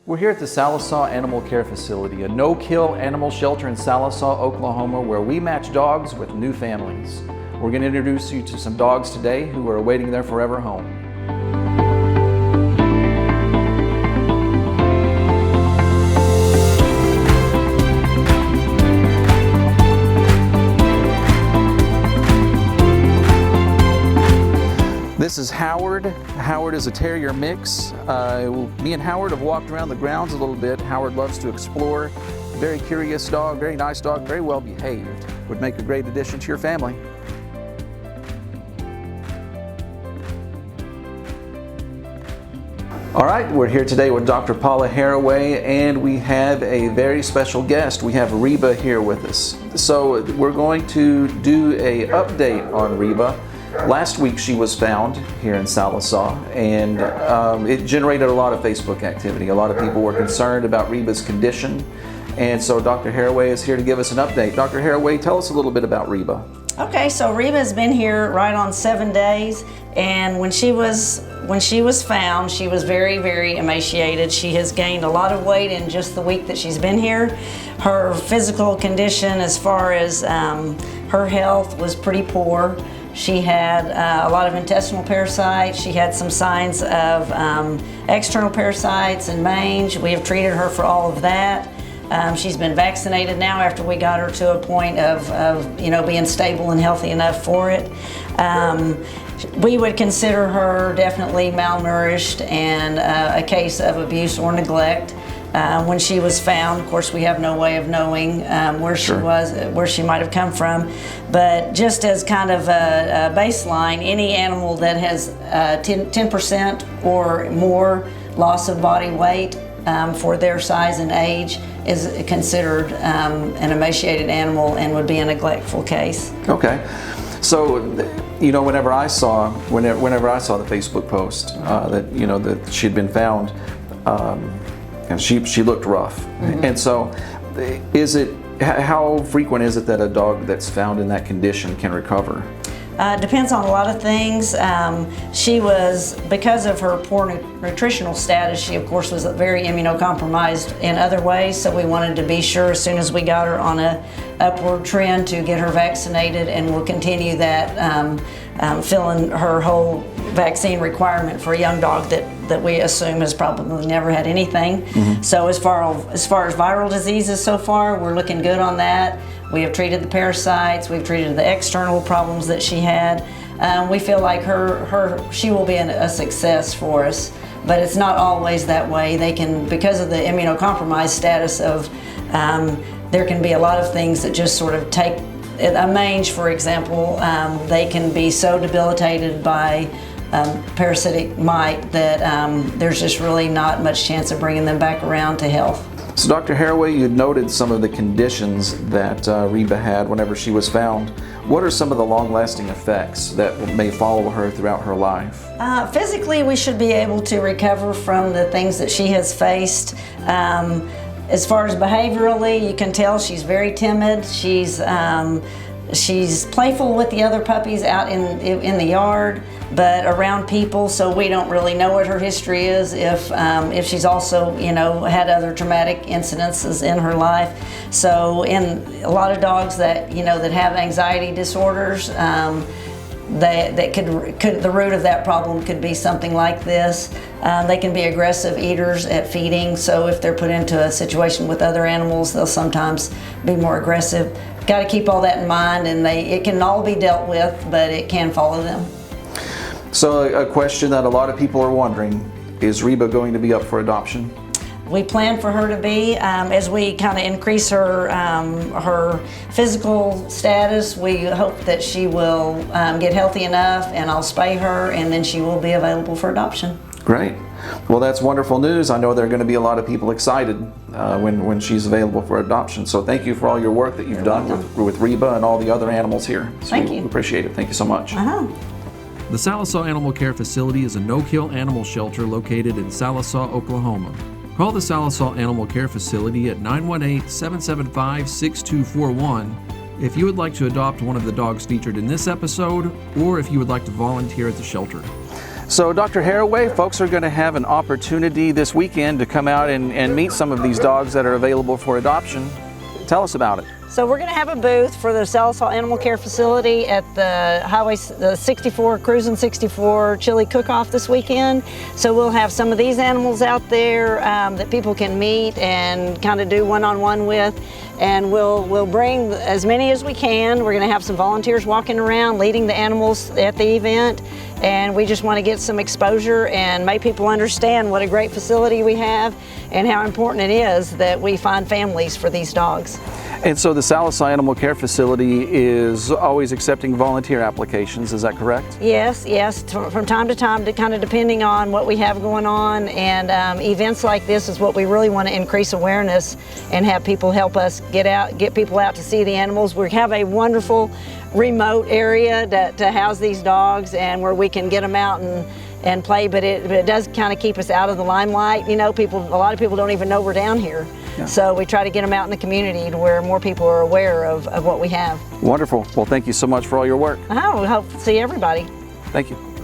We're here at the Sallisaw Animal Care Facility, a no-kill animal shelter in Sallisaw, Oklahoma, where we match dogs with new families. We're going to introduce you to some dogs today who are awaiting their forever home. This is Howard. Howard is a terrier mix. Me and Howard have walked around the grounds a little bit. Howard loves to explore. Very curious dog, very nice dog, very well behaved. Would make a great addition to your family. All right, we're here today with Dr. Paula Haraway, and we have a very special guest. We have Reba here with us. So we're going to do an update on Reba. Last week she was found here in Sallisaw, and it generated a lot of Facebook activity. A lot of people were concerned about Reba's condition, and so Dr. Haraway is here to give us an update. Dr. Haraway, tell us a little bit about Reba. Okay, so Reba's been here right on 7 days, and when she was found, she was very, very emaciated. She has gained a lot of weight in just the week that she's been here. Her physical condition, as far as her health, was pretty poor. She had a lot of intestinal parasites. She had some signs of external parasites and mange. We have treated her for all of that. She's been vaccinated now after we got her to a point of being stable and healthy enough for it. We would consider her definitely malnourished and a case of abuse or neglect. When she was found, of course, we have no way of knowing where she was, where she might have come from. But just as kind of a baseline, any animal that has 10% or more loss of body weight for their size and age is considered an emaciated animal and would be a neglectful case. Okay. So, whenever I saw the Facebook post that she'd been found, and she looked rough. Mm-hmm. And so, how frequent is it that a dog that's found in that condition can recover? Depends on a lot of things. She was, because of her poor nutritional status, she of course was very immunocompromised in other ways, so we wanted to be sure as soon as we got her on a upward trend to get her vaccinated, and we'll continue that, filling her whole vaccine requirement for a young dog that we assume has probably never had anything. Mm-hmm. So as far as viral diseases so far, we're looking good on that. We have treated the parasites, we've treated the external problems that she had. We feel like she will be a success for us, but it's not always that way. They can, because of the immunocompromised status of, there can be a lot of things that just sort of take, a mange for example, they can be so debilitated by parasitic mite that there's just really not much chance of bringing them back around to health. So Dr. Haraway, you noted some of the conditions that Reba had whenever she was found. What are some of the long-lasting effects that may follow her throughout her life? Physically, we should be able to recover from the things that she has faced. As far as behaviorally, you can tell she's very timid. She's playful with the other puppies out in the yard, but around people, so we don't really know what her history is, if she's also had other traumatic incidences in her life. So in a lot of dogs that that have anxiety disorders, that could the root of that problem could be something like this. They can be aggressive eaters at feeding, so if they're put into a situation with other animals, they'll sometimes be more aggressive. Got to keep all that in mind, and it can all be dealt with, but it can follow them. So a question that a lot of people are wondering, is Reba going to be up for adoption? We plan for her to be. As we kind of increase her physical status, we hope that she will get healthy enough, and I'll spay her, and then she will be available for adoption. Great. Well, that's wonderful news. I know there are going to be a lot of people excited when she's available for adoption. So thank you for all your work that you've done with Reba and all the other animals here. So Thank you. We appreciate it. Thank you so much. The Sallisaw Animal Care Facility is a no-kill animal shelter located in Sallisaw, Oklahoma. Call the Sallisaw Animal Care Facility at 918-775-6241 if you would like to adopt one of the dogs featured in this episode, or if you would like to volunteer at the shelter. So Dr. Haraway, folks are going to have an opportunity this weekend to come out and meet some of these dogs that are available for adoption. Tell us about it. So we're going to have a booth for the Sallisaw Animal Care Facility at the the 64, Cruzin 64 chili cook-off this weekend. So we'll have some of these animals out there that people can meet and kind of do one-on-one with. And we'll bring as many as we can. We're going to have some volunteers walking around leading the animals at the event. And we just want to get some exposure and make people understand what a great facility we have and how important it is that we find families for these dogs. And so the Sallisaw Animal Care Facility is always accepting volunteer applications, is that correct? Yes, from time to time, kind of depending on what we have going on. And events like this is what we really want to increase awareness and have people help us get people out to see the animals. We have a wonderful remote area to house these dogs and where we can get them out and play, but it does kind of keep us out of the limelight. You know, a lot of people don't even know we're down here. Yeah. So we try to get them out in the community to where more people are aware of what we have. Wonderful. Well, thank you so much for all your work. We hope to see everybody. Thank you.